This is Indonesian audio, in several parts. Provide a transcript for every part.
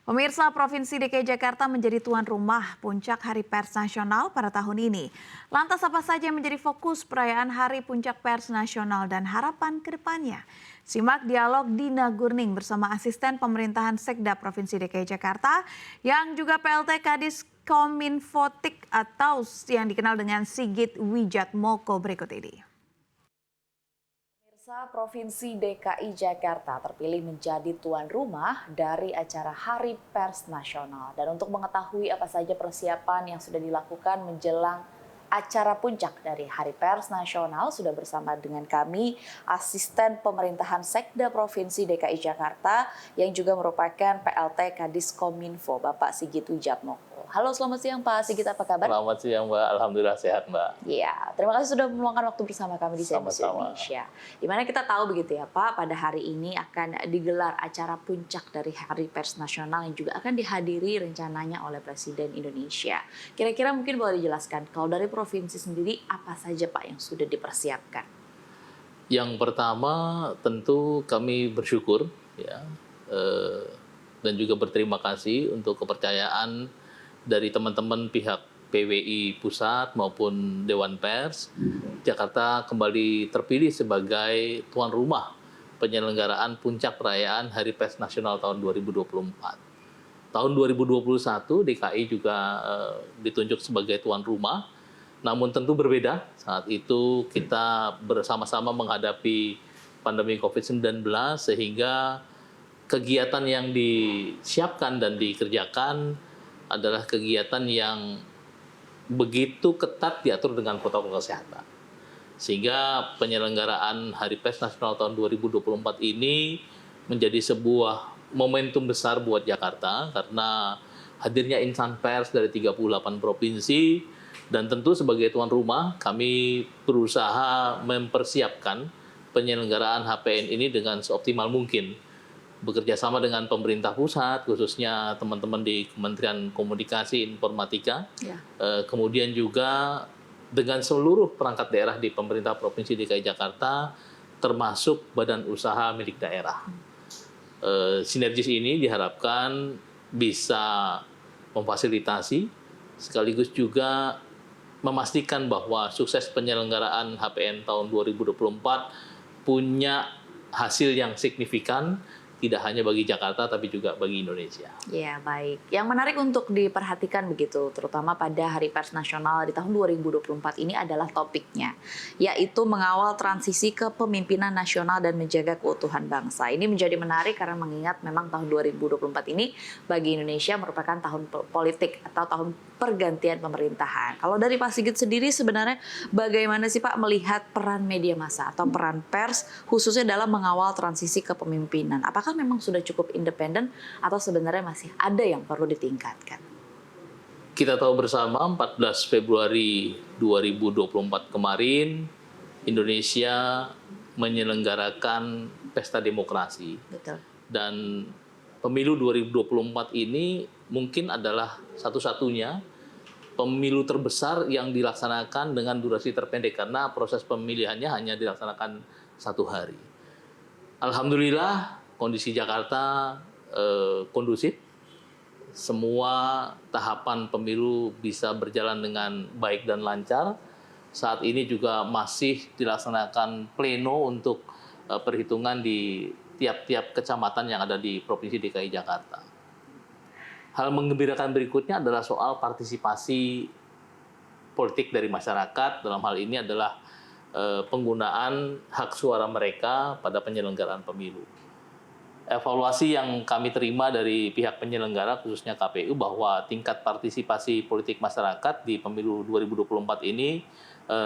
Pemirsa, Provinsi DKI Jakarta menjadi tuan rumah Puncak Hari Pers Nasional pada tahun ini. Lantas apa saja yang menjadi fokus perayaan Hari Puncak Pers Nasional dan harapan ke depannya? Simak dialog Dina Gurning bersama asisten pemerintahan Sekda Provinsi DKI Jakarta yang juga PLT Kadis Kominfotik atau yang dikenal dengan Sigit Wijatmoko berikut ini. Provinsi DKI Jakarta terpilih menjadi tuan rumah dari acara Hari Pers Nasional. Dan untuk mengetahui apa saja persiapan yang sudah dilakukan menjelang acara puncak dari Hari Pers Nasional, sudah bersama dengan kami asisten pemerintahan Sekda Provinsi DKI Jakarta yang juga merupakan PLT Kadis Kominfo, Bapak Sigit Wijatmoko. Halo, selamat siang Pak Sigit, apa kabar? Selamat siang Mbak, Alhamdulillah sehat Mbak. Iya, terima kasih sudah meluangkan waktu bersama kami di CNBC Indonesia. Dimana kita tahu begitu ya Pak, pada hari ini akan digelar acara puncak dari Hari Pers Nasional yang juga akan dihadiri rencananya oleh Presiden Indonesia. Kira-kira mungkin boleh dijelaskan, kalau dari provinsi sendiri apa saja Pak yang sudah dipersiapkan? Yang pertama tentu kami bersyukur ya, dan juga berterima kasih untuk kepercayaan dari teman-teman pihak PWI Pusat maupun Dewan Pers. Jakarta kembali terpilih sebagai tuan rumah penyelenggaraan puncak perayaan Hari Pers Nasional tahun 2024. Tahun 2021 DKI juga ditunjuk sebagai tuan rumah, namun tentu berbeda. Saat itu kita bersama-sama menghadapi pandemi COVID-19 sehingga kegiatan yang disiapkan dan dikerjakan adalah kegiatan yang begitu ketat diatur dengan protokol kesehatan. Sehingga penyelenggaraan Hari Pers Nasional tahun 2024 ini menjadi sebuah momentum besar buat Jakarta karena hadirnya insan pers dari 38 provinsi, dan tentu sebagai tuan rumah kami berusaha mempersiapkan penyelenggaraan HPN ini dengan seoptimal mungkin. Bekerja sama dengan pemerintah pusat, khususnya teman-teman di Kementerian Komunikasi Informatika, kemudian juga dengan seluruh perangkat daerah di pemerintah Provinsi DKI Jakarta, termasuk badan usaha milik daerah. Sinergis ini diharapkan bisa memfasilitasi, sekaligus juga memastikan bahwa sukses penyelenggaraan HPN tahun 2024 punya hasil yang signifikan, tidak hanya bagi Jakarta, tapi juga bagi Indonesia. Ya, baik. Yang menarik untuk diperhatikan begitu, terutama pada Hari Pers Nasional di tahun 2024 ini adalah topiknya, yaitu mengawal transisi kepemimpinan nasional dan menjaga keutuhan bangsa. Ini menjadi menarik karena mengingat memang tahun 2024 ini bagi Indonesia merupakan tahun politik atau tahun pergantian pemerintahan. Kalau dari Pak Sigit sendiri sebenarnya bagaimana sih Pak melihat peran media massa atau peran pers khususnya dalam mengawal transisi kepemimpinan? Apakah memang sudah cukup independen atau sebenarnya masih ada yang perlu ditingkatkan? Kita tahu bersama 14 Februari 2024 kemarin Indonesia menyelenggarakan pesta demokrasi. Betul. Dan pemilu 2024 ini mungkin adalah satu-satunya pemilu terbesar yang dilaksanakan dengan durasi terpendek karena proses pemilihannya hanya dilaksanakan 1 hari. Alhamdulillah kondisi Jakarta kondusif, semua tahapan pemilu bisa berjalan dengan baik dan lancar. Saat ini juga masih dilaksanakan pleno untuk perhitungan di tiap-tiap kecamatan yang ada di Provinsi DKI Jakarta. Hal menggembirakan berikutnya adalah soal partisipasi politik dari masyarakat, dalam hal ini adalah penggunaan hak suara mereka pada penyelenggaraan pemilu. Evaluasi yang kami terima dari pihak penyelenggara, khususnya KPU, bahwa tingkat partisipasi politik masyarakat di pemilu 2024 ini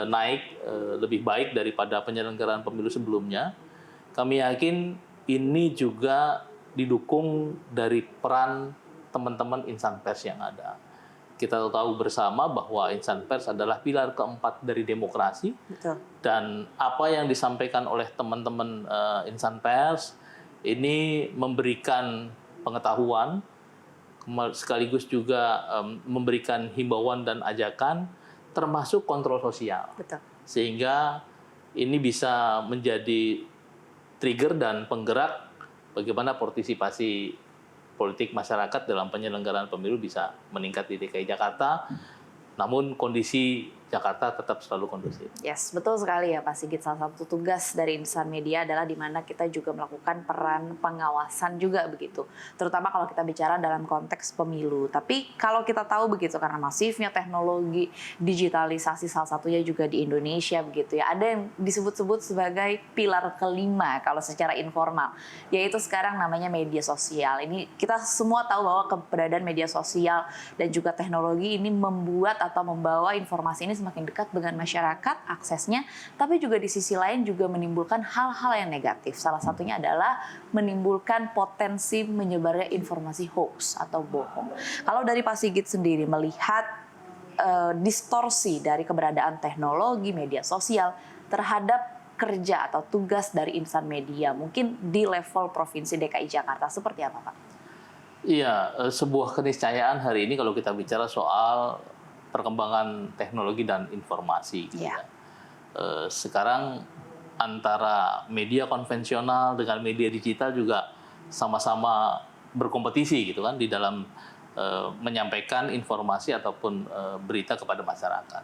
naik lebih baik daripada penyelenggaraan pemilu sebelumnya. Kami yakin ini juga didukung dari peran teman-teman insan pers yang ada. Kita tahu bersama bahwa insan pers adalah pilar keempat dari demokrasi. Betul. Dan apa yang disampaikan oleh teman-teman insan pers ini memberikan pengetahuan, sekaligus juga memberikan himbauan dan ajakan, termasuk kontrol sosial. Betul. Sehingga ini bisa menjadi trigger dan penggerak bagaimana partisipasi politik masyarakat dalam penyelenggaraan pemilu bisa meningkat di DKI Jakarta, namun kondisi Jakarta tetap selalu kondusif. Yes, betul sekali ya Pak Sigit. Salah satu tugas dari Insan Media adalah di mana kita juga melakukan peran pengawasan juga begitu. Terutama kalau kita bicara dalam konteks pemilu. Tapi kalau kita tahu begitu karena masifnya teknologi digitalisasi salah satunya juga di Indonesia begitu ya. Ada yang disebut-sebut sebagai pilar kelima kalau secara informal, yaitu sekarang namanya media sosial. Ini kita semua tahu bahwa keberadaan media sosial dan juga teknologi ini membuat atau membawa informasi ini semakin dekat dengan masyarakat aksesnya, tapi juga di sisi lain juga menimbulkan hal-hal yang negatif. Salah satunya adalah menimbulkan potensi menyebarnya informasi hoax atau bohong. Kalau dari Pak Sigit sendiri melihat distorsi dari keberadaan teknologi media sosial terhadap kerja atau tugas dari Insan Media, mungkin di level Provinsi DKI Jakarta, seperti apa Pak? Iya, sebuah keniscayaan hari ini kalau kita bicara soal perkembangan teknologi dan informasi. Gitu Ya. ya. Sekarang antara media konvensional dengan media digital juga sama-sama berkompetisi gitu kan di dalam menyampaikan informasi ataupun berita kepada masyarakat.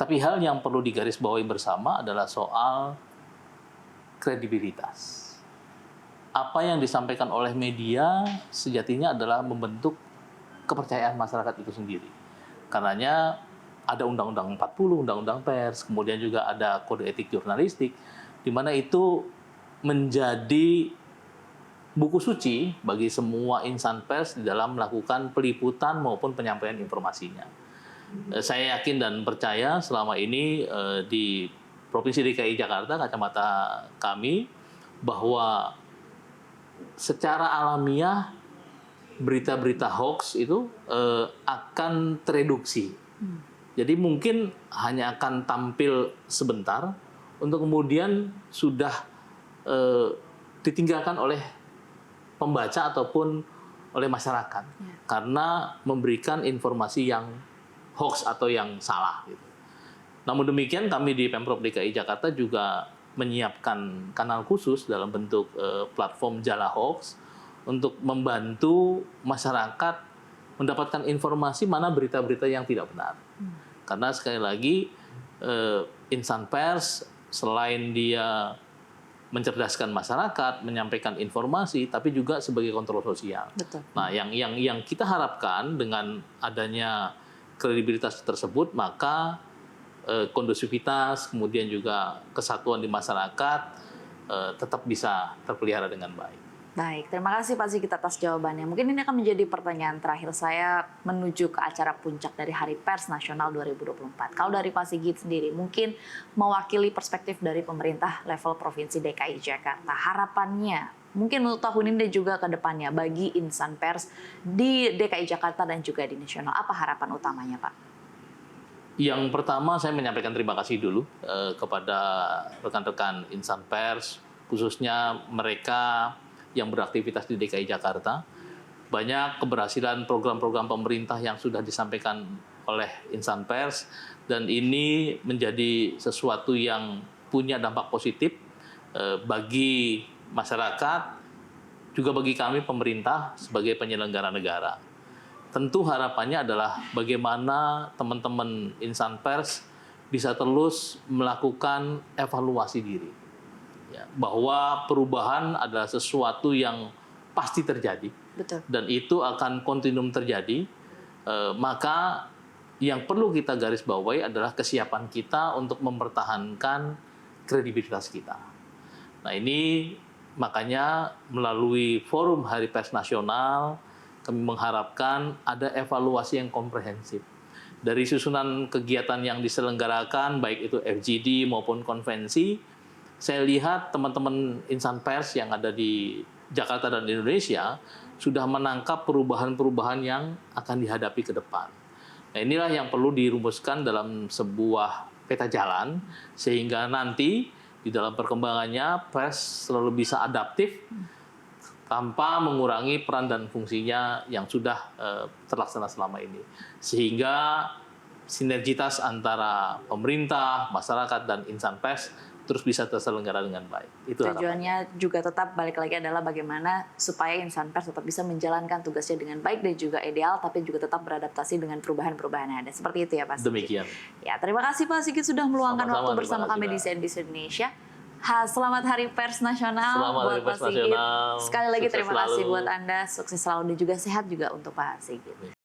Tapi hal yang perlu digarisbawahi bersama adalah soal kredibilitas. Apa yang disampaikan oleh media sejatinya adalah membentuk kepercayaan masyarakat itu sendiri. Karenanya ada Undang-Undang 40, Undang-Undang Pers, kemudian juga ada Kode Etik Jurnalistik, di mana itu menjadi buku suci bagi semua insan pers di dalam melakukan peliputan maupun penyampaian informasinya. Saya yakin dan percaya selama ini di Provinsi DKI Jakarta, kacamata kami, bahwa secara alamiah berita-berita hoax itu akan tereduksi. Jadi mungkin hanya akan tampil sebentar untuk kemudian sudah ditinggalkan oleh pembaca ataupun oleh masyarakat karena memberikan informasi yang hoax atau yang salah. Gitu. Namun demikian kami di Pemprov DKI Jakarta juga menyiapkan kanal khusus dalam bentuk platform Jala Hoax untuk membantu masyarakat mendapatkan informasi mana berita-berita yang tidak benar. Karena sekali lagi insan pers selain dia mencerdaskan masyarakat, menyampaikan informasi, tapi juga sebagai kontrol sosial. Betul. Nah, yang kita harapkan dengan adanya kredibilitas tersebut, maka kondusivitas, kemudian juga kesatuan di masyarakat tetap bisa terpelihara dengan baik. Baik, terima kasih Pak Sigit atas jawabannya. Mungkin ini akan menjadi pertanyaan terakhir saya menuju ke acara puncak dari Hari Pers Nasional 2024. Kalau dari Pak Sigit sendiri, mungkin mewakili perspektif dari pemerintah level Provinsi DKI Jakarta, harapannya mungkin untuk tahun ini dan juga ke depannya bagi insan pers di DKI Jakarta dan juga di nasional, apa harapan utamanya Pak? Yang pertama saya menyampaikan terima kasih dulu kepada rekan-rekan insan pers, khususnya mereka yang beraktivitas di DKI Jakarta. Banyak keberhasilan program-program pemerintah yang sudah disampaikan oleh insan pers, dan ini menjadi sesuatu yang punya dampak positif bagi masyarakat, juga bagi kami pemerintah sebagai penyelenggara negara. Tentu harapannya adalah bagaimana teman-teman insan pers bisa terus melakukan evaluasi diri. Ya, bahwa perubahan adalah sesuatu yang pasti terjadi. Betul. Dan itu akan kontinum terjadi. Maka yang perlu kita garis bawahi adalah kesiapan kita untuk mempertahankan kredibilitas kita. Nah, ini makanya melalui Forum Hari Pers Nasional kami mengharapkan ada evaluasi yang komprehensif dari susunan kegiatan yang diselenggarakan, baik itu FGD maupun konvensi. Saya lihat teman-teman insan pers yang ada di Jakarta dan Indonesia sudah menangkap perubahan-perubahan yang akan dihadapi ke depan. Nah, inilah yang perlu dirumuskan dalam sebuah peta jalan, sehingga nanti di dalam perkembangannya pers selalu bisa adaptif tanpa mengurangi peran dan fungsinya yang sudah terlaksana selama ini. Sehingga sinergitas antara pemerintah, masyarakat, dan insan pers terus bisa terselenggara dengan baik. Itu harapan. Tujuannya juga tetap balik lagi adalah bagaimana supaya insan pers tetap bisa menjalankan tugasnya dengan baik dan juga ideal, tapi juga tetap beradaptasi dengan perubahan-perubahan yang ada. Seperti itu ya Pak Sigit. Demikian. Ya, terima kasih Pak Sigit sudah meluangkan Sama-sama, waktu bersama terima kasih, kami di Mbak. CNBC Indonesia. Selamat Hari Pers Nasional Selamat buat Hari Pak Pers Sigit. Nasional. Sekali lagi Sukses terima kasih selalu. buat Anda, sukses selalu dan juga sehat juga untuk Pak Sigit.